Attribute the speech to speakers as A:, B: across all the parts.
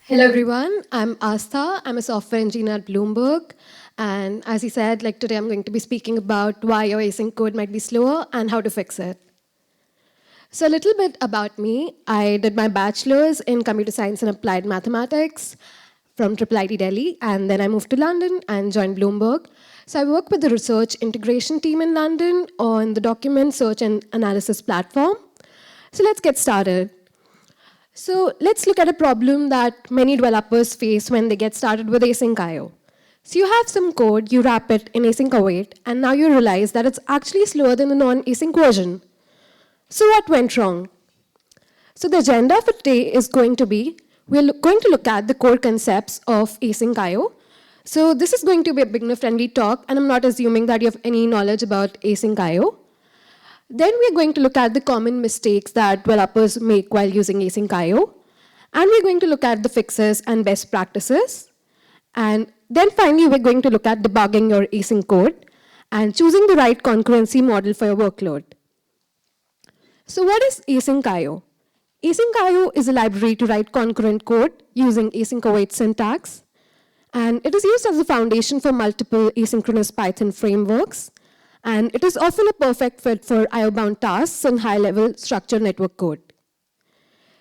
A: Hello everyone, I'm Aastha. I'm a software engineer at Bloomberg. And as he said, today I'm going to be speaking about why your async code might be slower and how to fix it. So a little bit about me. I did my bachelor's in computer science and applied mathematics from IIIT Delhi, and then I moved to London and joined Bloomberg. So I work with the research integration team in London on the document search and analysis platform. So let's get started. So let's look at a problem that many developers face when they get started with async IO. So you have some code, you wrap it in async await, and now you realize that it's actually slower than the non-async version. So what went wrong? So the agenda for today is going to be, we're going to look at the core concepts of async IO. So this is going to be a beginner-friendly talk, and I'm not assuming that you have any knowledge about async IO. Then we're going to look at the common mistakes that developers make while using async IO. And we're going to look at the fixes and best practices. And then finally, we're going to look at debugging your async code and choosing the right concurrency model for your workload. So what is async IO? Async IO is a library to write concurrent code using async await syntax. And it is used as a foundation for multiple asynchronous Python frameworks. And it is often a perfect fit for IO-bound tasks and high-level structured network code.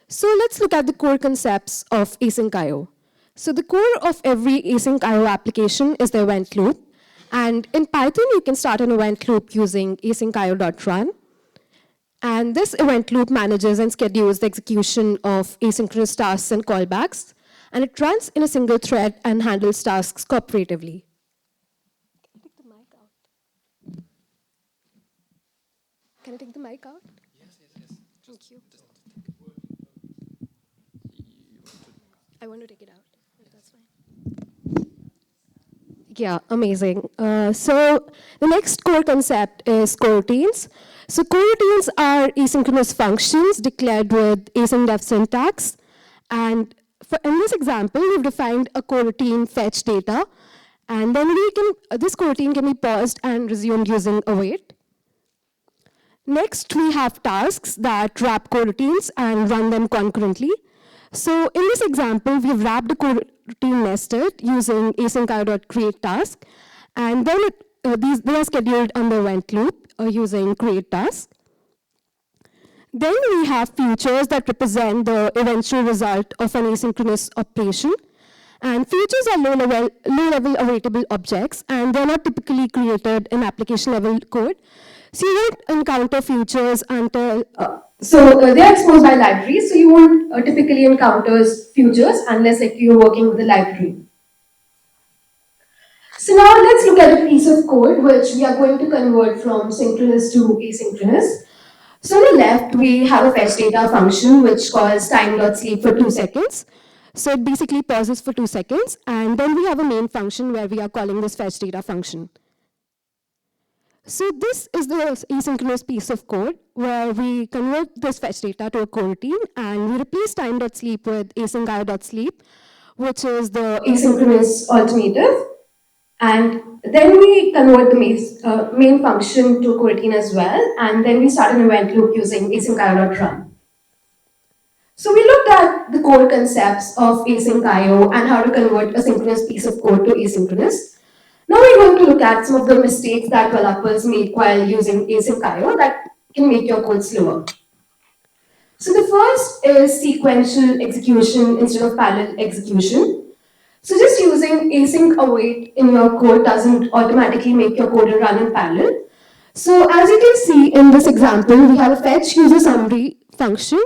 A: So let's look at the core concepts of async IO. So the core of every async IO application is the event loop. And in Python, you can start an event loop using asyncio.run. And this event loop manages and schedules the execution of asynchronous tasks and callbacks. And it runs in a single thread and handles tasks cooperatively. Can I take the mic out?
B: Yes.
A: Thank you. I want to take it out. That's fine. Yeah, amazing. So the next core concept is coroutines. So coroutines are asynchronous functions declared with async def syntax. And in this example, we've defined a coroutine fetch data. And then this coroutine can be paused and resumed using await. Next, we have tasks that wrap coroutines and run them concurrently. So in this example, we've wrapped a coroutine nested using asyncio.create task, and then they are scheduled on the event loop using create task. Then we have futures that represent the eventual result of an asynchronous operation. And futures are low-level awaitable objects, and they're not typically created in application-level code. So you won't encounter futures until, they're exposed by libraries, so you won't typically encounter futures unless you're working with a library. So now let's look at a piece of code which we are going to convert from synchronous to asynchronous. So on the left, we have a fetch data function which calls time.sleep for 2 seconds. So it basically pauses for 2 seconds, and then we have a main function where we are calling this fetch data function. So this is the asynchronous piece of code where we convert this fetch data to a coroutine, and we replace time.sleep with asyncio.sleep, which is the asynchronous alternative. And then we convert the main function to coroutine as well, and then we start an event loop using asyncio.run. So we looked at the core concepts of async IO and how to convert a synchronous piece of code to asynchronous. Now we're going to look at some of the mistakes that developers make while using async IO that can make your code slower. So the first is sequential execution instead of parallel execution. So just using async await in your code doesn't automatically make your code run in parallel. So as you can see in this example, we have a fetch user summary function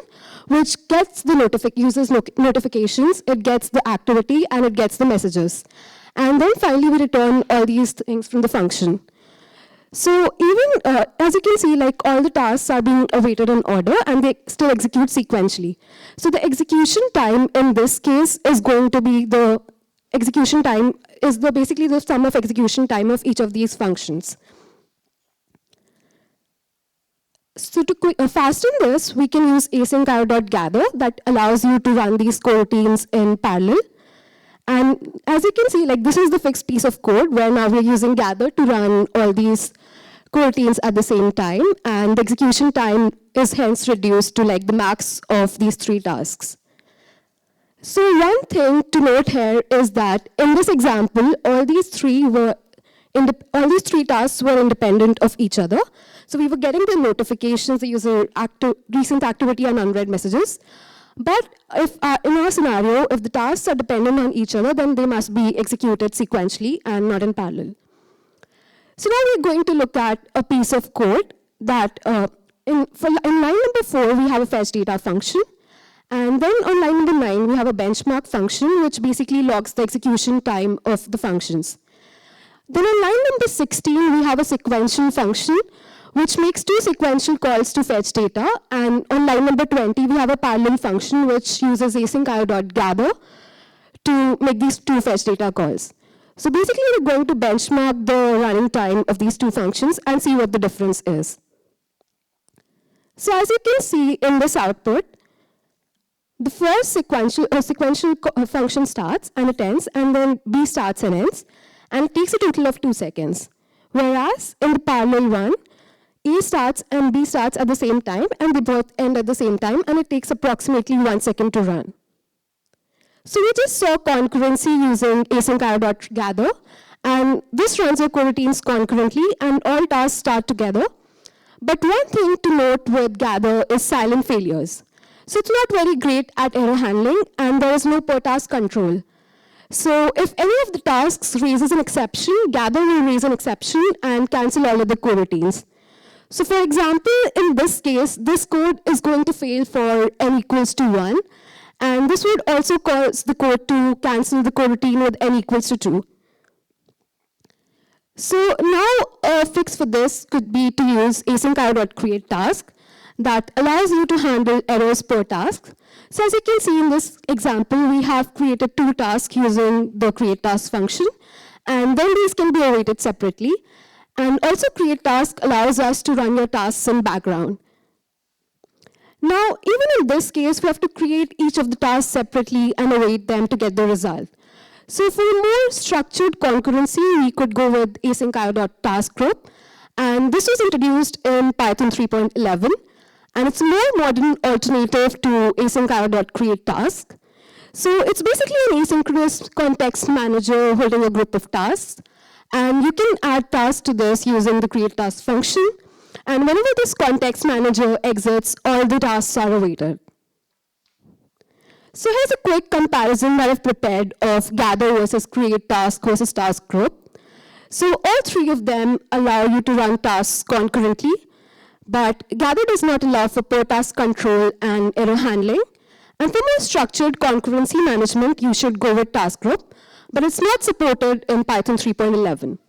A: which gets the user's notifications, it gets the activity, and it gets the messages. And then finally, we return all these things from the function. So even, as you can see, all the tasks are being awaited in order, and they still execute sequentially. So the execution time in this case is going to be basically the sum of execution time of each of these functions. So to fasten this, we can use asyncio.gather that allows you to run these coroutines in parallel. And as you can see, this is the fixed piece of code where now we're using gather to run all these coroutines at the same time, and the execution time is hence reduced to the max of these 3 tasks. So one thing to note here is that in this example, all these three tasks were independent of each other. So we were getting the notifications, the user recent activity and unread messages. But if in our scenario, if the tasks are dependent on each other, then they must be executed sequentially and not in parallel. So now we're going to look at a piece of code that in line number 4, we have a fetch data function. And then on line number 9, we have a benchmark function, which basically logs the execution time of the functions. Then on line number 16, we have a sequential function, which makes 2 sequential calls to fetch data. And on line number 20, we have a parallel function, which uses asyncio.gather to make these 2 fetch data calls. So basically, we're going to benchmark the running time of these 2 functions and see what the difference is. So as you can see in this output, the first sequential function starts and it ends, and then B starts and ends, and it takes a total of 2 seconds. Whereas in the parallel one, A starts and B starts at the same time, and they both end at the same time, and it takes approximately 1 second to run. So we just saw concurrency using asyncio.gather, and this runs your coroutines concurrently, and all tasks start together. But one thing to note with gather is silent failures. So it's not very great at error handling, and there is no per task control. So if any of the tasks raises an exception, gather will raise an exception and cancel all of the coroutines. So for example, in this case, this code is going to fail for n equals to 1, and this would also cause the code to cancel the coroutine with n equals to 2. So now a fix for this could be to use asyncio.createTask that allows you to handle errors per task. So as you can see in this example, we have created 2 tasks using the createTask function, and then these can be awaited separately. And also createTask allows us to run your tasks in background. Now, even in this case, we have to create each of the tasks separately and await them to get the result. So for a more structured concurrency, we could go with asyncio.taskgroup, and this was introduced in Python 3.11. And it's a more modern alternative to asyncio.createTask. So it's basically an asynchronous context manager holding a group of tasks. And you can add tasks to this using the createTask function. And whenever this context manager exits, all the tasks are awaited. So here's a quick comparison that I've prepared of gather versus createTask versus task group. So all 3 of them allow you to run tasks concurrently. But gather does not allow for per task control and error handling. And for more structured concurrency management, you should go with task group, but it's not supported in Python 3.11.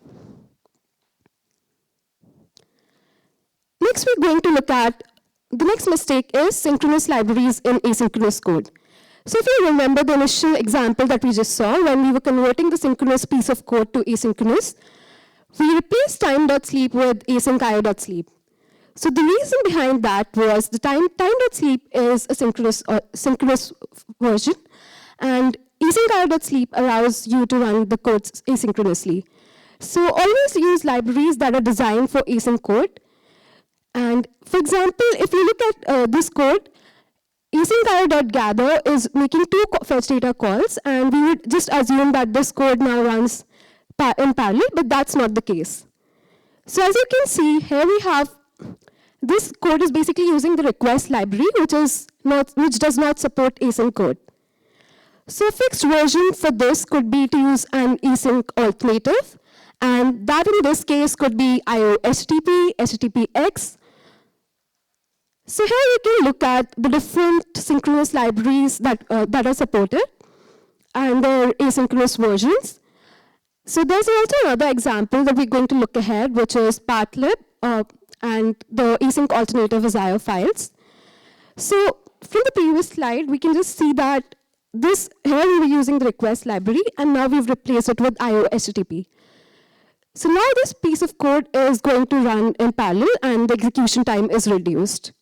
A: Next, we're going to look at the next mistake is synchronous libraries in asynchronous code. So if you remember the initial example that we just saw when we were converting the synchronous piece of code to asynchronous, we replaced time.sleep with asyncio.sleep. So the reason behind that was the time.sleep is a synchronous version, and asyncio.sleep allows you to run the code asynchronously. So always use libraries that are designed for async code. And for example, if you look at this code, asyncio.gather is making 2 fetch data calls, and we would just assume that this code now runs in parallel, but that's not the case. So as you can see, here we have this code is basically using the request library, which does not support async code. So a fixed version for this could be to use an async alternative, and that in this case could be IO HTTP, HTTPX. So here you can look at the different synchronous libraries that are supported and their asynchronous versions. So there's also another example that we're going to look ahead, which is pathlib, and the async alternative is IO files. So from the previous slide, we can just see that here we were using the request library, and now we've replaced it with IO HTTP. So now this piece of code is going to run in parallel, and the execution time is reduced.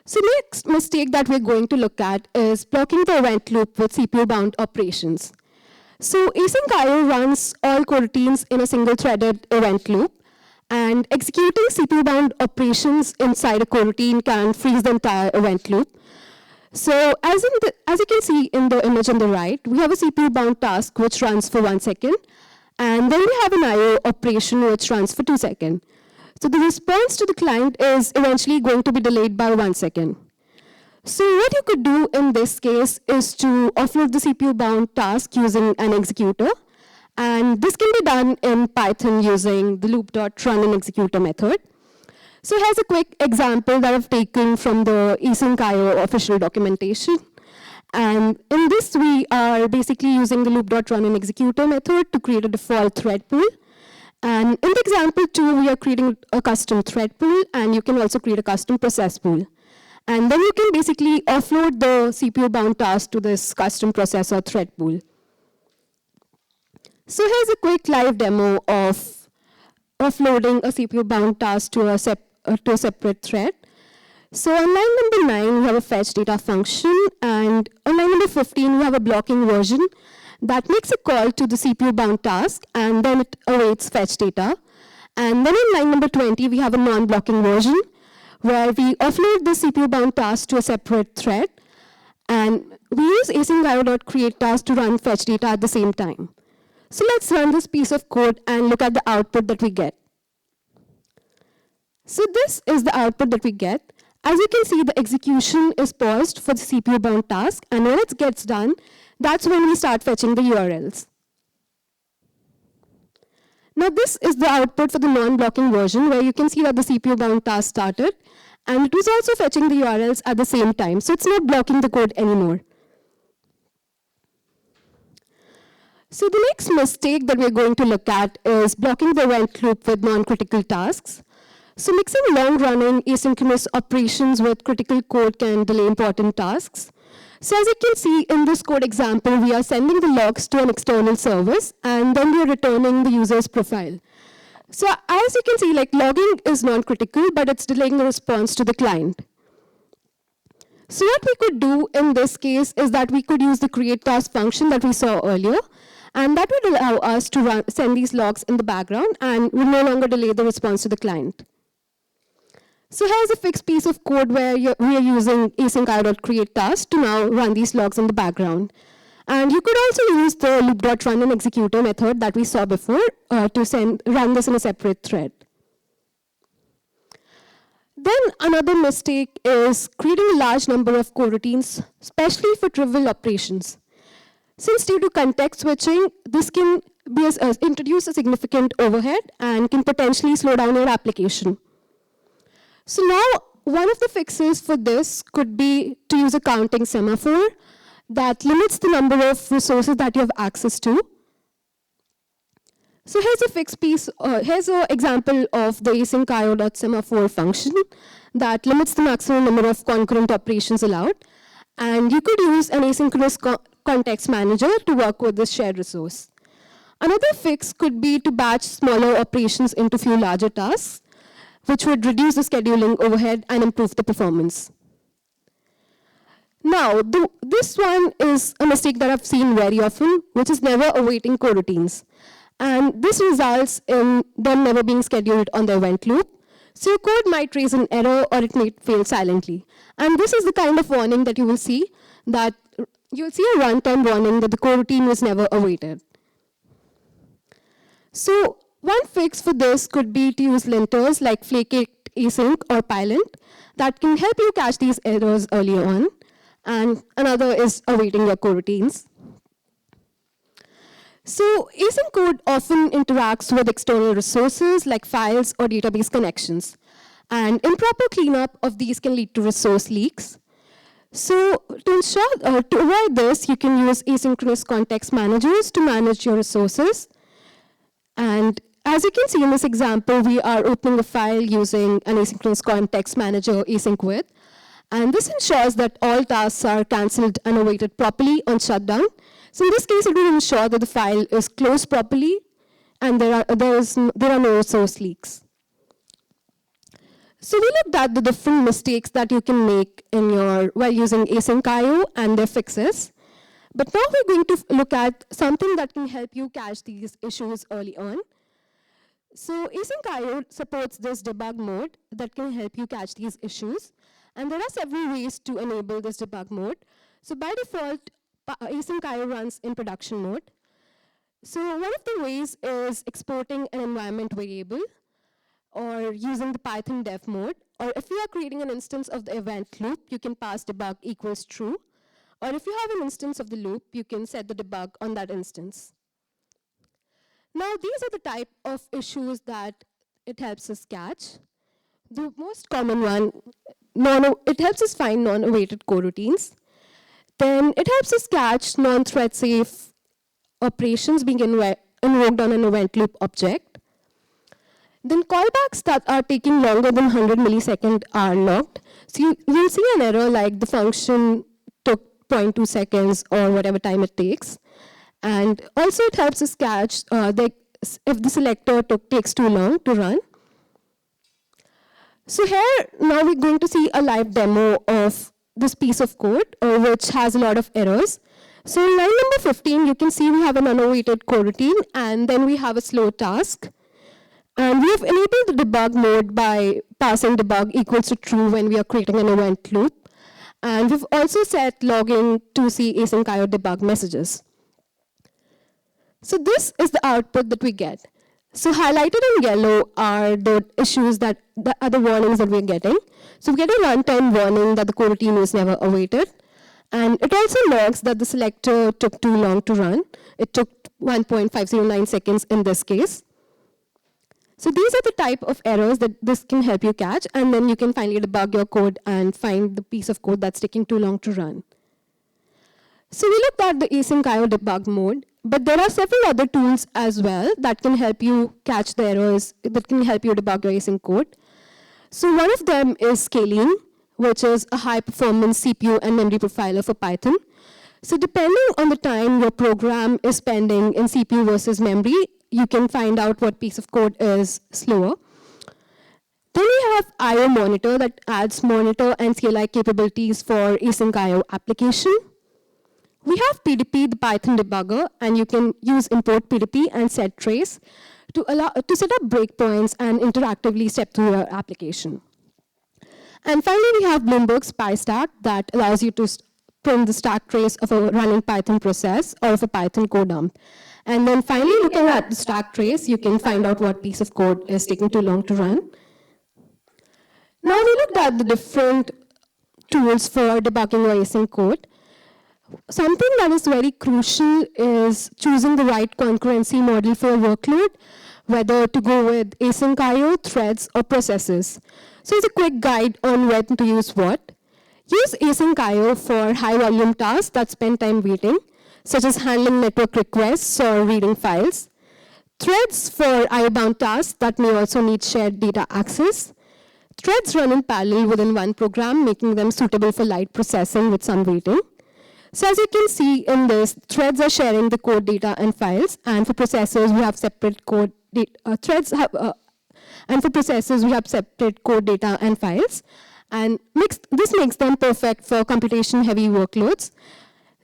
A: So next mistake that we're going to look at is blocking the event loop with CPU-bound operations. So async IO runs all coroutines in a single-threaded event loop, and executing CPU-bound operations inside a coroutine can freeze the entire event loop.
B: So as you can see in the image on the right, we have a CPU-bound task which runs for 1 second, and then we have an I/O operation which runs for 2 seconds. So the response to the client is eventually going to be delayed by 1 second. So what you could do in this case is to offload the CPU-bound task using an executor, and this can be done in Python using the loop.runInExecutor method. So here's a quick example that I've taken from the Asyncio official documentation. And in this, we are basically using the loop.runInExecutor method to create a default thread pool. And in the example 2, we are creating a custom thread pool, and you can also create a custom process pool. And then you can basically offload the CPU-bound task to this custom process or thread pool. So here's a quick live demo of offloading a CPU-bound task to a separate thread. So on line number 9, we have a fetch data function, and on line number 15, we have a blocking version that makes a call to the CPU-bound task, and then it awaits fetch data. And then on line number 20, we have a non-blocking version, where we offload the CPU-bound task to a separate thread, and we use asyncio.createTask to run fetch data at the same time. So let's run this piece of code and look at the output that we get. So this is the output that we get. As you can see, the execution is paused for the CPU-bound task, and when it gets done, that's when we start fetching the URLs. Now this is the output for the non-blocking version, where you can see that the CPU-bound task started, and it was also fetching the URLs at the same time, so it's not blocking the code anymore. So the next mistake that we're going to look at is blocking the event loop with non-critical tasks. So mixing long-running asynchronous operations with critical code can delay important tasks. So as you can see in this code example, we are sending the logs to an external service, and then we are returning the user's profile. So as you can see, like, logging is non-critical, but it's delaying the response to the client. So what we could do in this case is that we could use the createTask function that we saw earlier, and that would allow us to send these logs in the background and will no longer delay the response to the client. So here's a fixed piece of code where we are using asyncio.createTask to now run these logs in the background. And you could also use the loop.runInExecutor method that we saw before to run this in a separate thread. Then another mistake is creating a large number of coroutines, especially for trivial operations. Since due to context switching, this can introduce a significant overhead and can potentially slow down your application. So now, one of the fixes for this could be to use a counting semaphore that limits the number of resources that you have access to. So here's a fixed piece, here's an example of the asyncio.semaphore function that limits the maximum number of concurrent operations allowed. And you could use an asynchronous context manager to work with this shared resource. Another fix could be to batch smaller operations into few larger tasks, which would reduce the scheduling overhead and improve the performance. Now, this one is a mistake that I've seen very often, which is never awaiting coroutines. And this results in them never being scheduled on the event loop. So your code might raise an error or it may fail silently. And this is the kind of warning that you will see, that you'll see a runtime warning that the coroutine was never awaited. So one fix for this could be to use linters like flake-it async or pylint that can help you catch these errors early on. And another is awaiting your coroutines. So async code often interacts with external resources like files or database connections. And improper cleanup of these can lead to resource leaks. So to avoid this, you can use asynchronous context managers to manage your resources. And as you can see in this example, we are opening a file using an asynchronous context manager async with. And this ensures that all tasks are canceled and awaited properly on shutdown. So in this case, it will ensure that the file is closed properly and there are no resource leaks. So we looked at the different mistakes that you can make while using Asyncio and their fixes. But now we're going to look at something that can help you catch these issues early on. So Asyncio supports this debug mode that can help you catch these issues. And there are several ways to enable this debug mode. So by default, Asyncio runs in production mode. So one of the ways is exporting an environment variable or using the Python dev mode. Or if you are creating an instance of the event loop, you can pass debug equals true. Or if you have an instance of the loop, you can set the debug on that instance. Now, these are the type of issues that it helps us catch. The most common one, it helps us find non-awaited coroutines. Then it helps us catch non-thread safe operations being invoked on an event loop object. Then callbacks that are taking longer than 100 milliseconds are logged. So you'll see an error like the function took 0.2 seconds or whatever time it takes. And also it helps us catch if the selector takes too long to run. So here, now we're going to see a live demo of this piece of code, which has a lot of errors. So in line number 15, you can see we have an unawaited coroutine, and then we have a slow task. And we have enabled the debug mode by passing debug equals to true when we are creating an event loop. And we've also set logging to see asyncio debug messages. So this is the output that we get. So highlighted in yellow are the issues the warnings that we're getting. So we get a runtime warning that the coroutine was never awaited. And it also logs that the selector took too long to run. It took 1.509 seconds in this case. So these are the type of errors that this can help you catch, and then you can finally debug your code and find the piece of code that's taking too long to run. So we looked at the asyncio debug mode, but there are several other tools as well that can help you catch the errors, that can help you debug your async code. So one of them is scaling, which is a high-performance CPU and memory profiler for Python. So depending on the time your program is spending in CPU versus memory, you can find out what piece of code is slower. Then we have IO monitor that adds monitor and CLI capabilities for async IO application. We have PDP, the Python debugger, and you can use import PDP and set trace to set up breakpoints and interactively step through your application. And finally, we have Bloomberg SpyStack that allows you to print the stack trace of a running Python process or of a Python code dump. And then finally, looking at the stack trace, you can find out what piece of code is taking too long to run. Now we looked at the different tools for debugging your async code. Something that is very crucial is choosing the right concurrency model for your workload, whether to go with async IO, threads, or processes. So here's a quick guide on when to use what. Use async IO for high-volume tasks that spend time waiting, such as handling network requests or reading files. Threads for IO-bound tasks that may also need shared data access. Threads run in parallel within one program, making them suitable for light processing with some waiting. So as you can see in this, threads are sharing the code data and files, and for processors, we have separate code and for processors, we have separate code data and files. And this makes them perfect for computation-heavy workloads,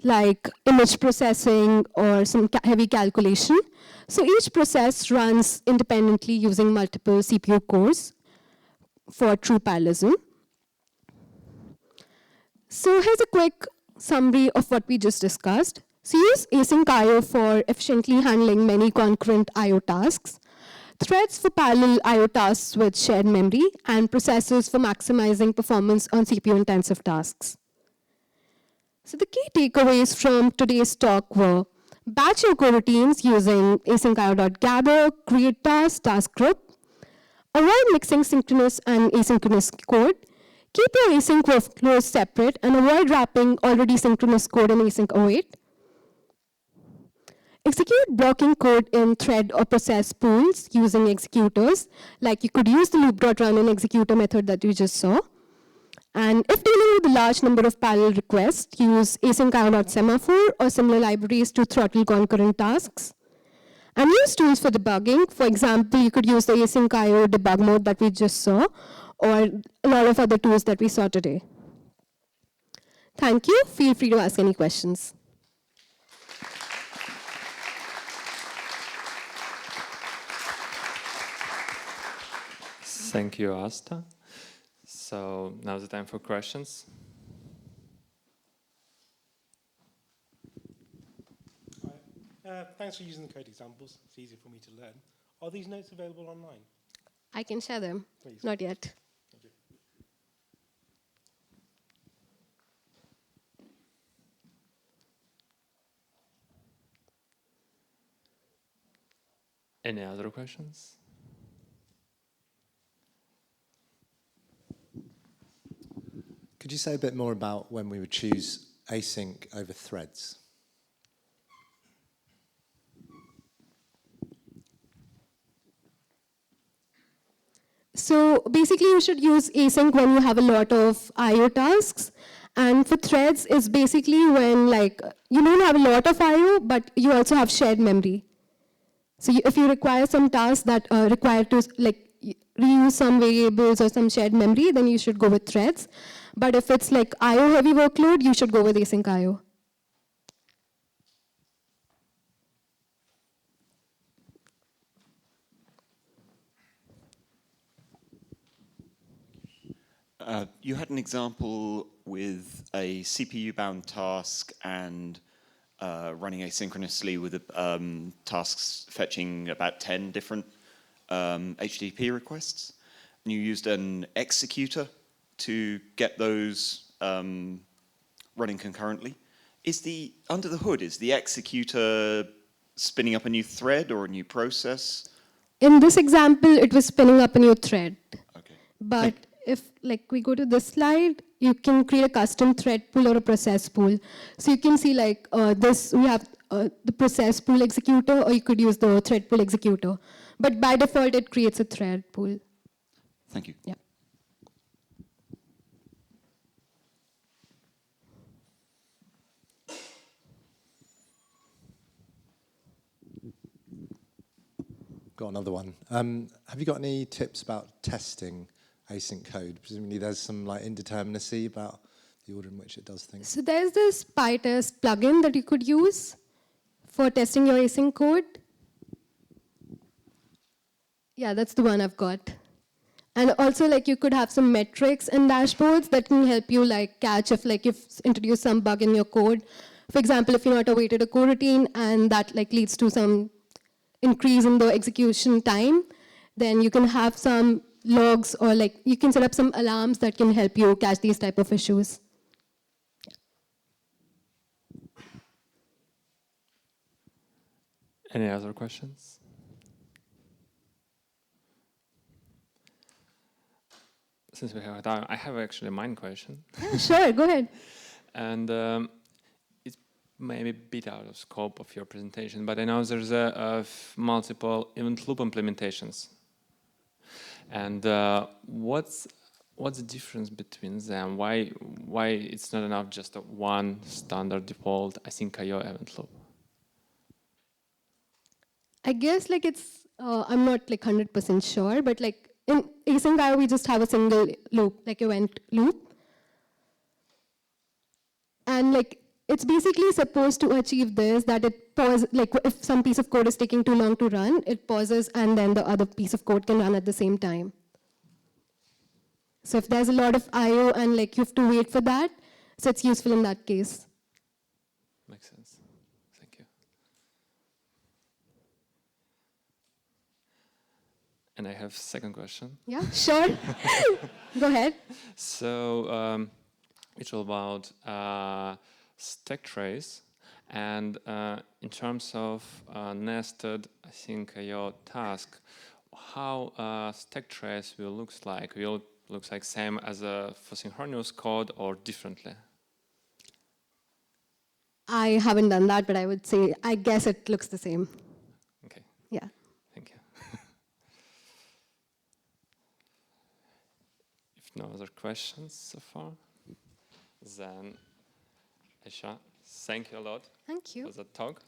B: like image processing or some heavy calculation. So each process runs independently using multiple CPU cores for true parallelism. So here's a quick summary of what we just discussed. So use async IO for efficiently handling many concurrent IO tasks, threads for parallel IO tasks with shared memory, and processors for maximizing performance on CPU-intensive tasks. So the key takeaways from today's talk were batch your coroutines using asyncio.gather, create task group, avoid mixing synchronous and asynchronous code, keep your async workflows separate, and avoid wrapping already synchronous code in async await. Execute blocking code in thread or process pools using executors, like you could use the loop.run and executor method that we just saw. And if dealing with a large number of parallel requests, use asyncio.semaphore or similar libraries to throttle concurrent tasks. And use tools for debugging. For example, you could use the asyncio debug mode that we just saw, or a lot of other tools that we saw today. Thank you. Feel free to ask any questions.
C: Thank you, Aastha. So now's the time for questions.
D: Thanks for using the code examples. It's easier for me to learn. Are these notes available online?
A: I can share them.
D: Please.
A: Not yet.
D: Thank you.
C: Any other questions?
E: Could you say a bit more about when we would choose async over threads?
B: So basically, you should use async when you have a lot of I/O tasks. And for threads, it's basically when you don't have a lot of I/O, but you also have shared memory. So if you require some tasks that require to reuse some variables or some shared memory, then you should go with threads. But if it's like I/O heavy workload, you should go with async I/O.
F: You had an example with a CPU-bound task and running asynchronously with tasks fetching about 10 different HTTP requests. And you used an executor to get those running concurrently. Under the hood, is the executor spinning up a new thread or a new process?
B: In this example, it was spinning up a new thread.
F: Okay.
B: But if we go to this slide, you can create a custom thread pool or a process pool. So you can see this, we have the process pool executor, or you could use the thread pool executor. But by default, it creates a thread pool.
F: Thank you.
B: Yeah.
E: Got another one. Have you got any tips about testing async code? Presumably there's some indeterminacy about the order in which it does things.
B: So there's this PyTest plugin that you could use for testing your async code. Yeah, that's the one I've got. And also, you could have some metrics and dashboards that can help you catch if you've introduced some bug in your code. For example, if you're not awaited a coroutine and that leads to some increase in the execution time, then you can have some logs, or you can set up some alarms that can help you catch these type of issues.
C: Any other questions? Since we have time, I have actually a mind question.
B: Yeah, sure, go ahead.
C: And it's maybe a bit out of scope of your presentation, but I know there's multiple event loop implementations. And what's the difference between them? Why it's not enough just a one standard default Asyncio event loop?
B: I guess it's I'm not 100% sure, but in async IO we just have a single loop, event loop, and it's basically supposed to achieve this, that it pauses, if some piece of code is taking too long to run, it pauses and then the other piece of code can run at the same time. So if there's a lot of IO and you have to wait for that, so it's useful in that case.
C: Makes sense. Thank you. And I have a second question.
B: Yeah, sure. Go ahead.
C: So it's all about stack trace, and in terms of nested Asyncio task, how stack trace will look like? Will it look like same as for synchronous code or differently?
B: I haven't done that, but I would say, I guess it looks the same.
C: Okay.
B: Yeah.
C: Thank you. If no other questions so far, then Aisha, thank you a lot
A: Thank you.
C: for the talk.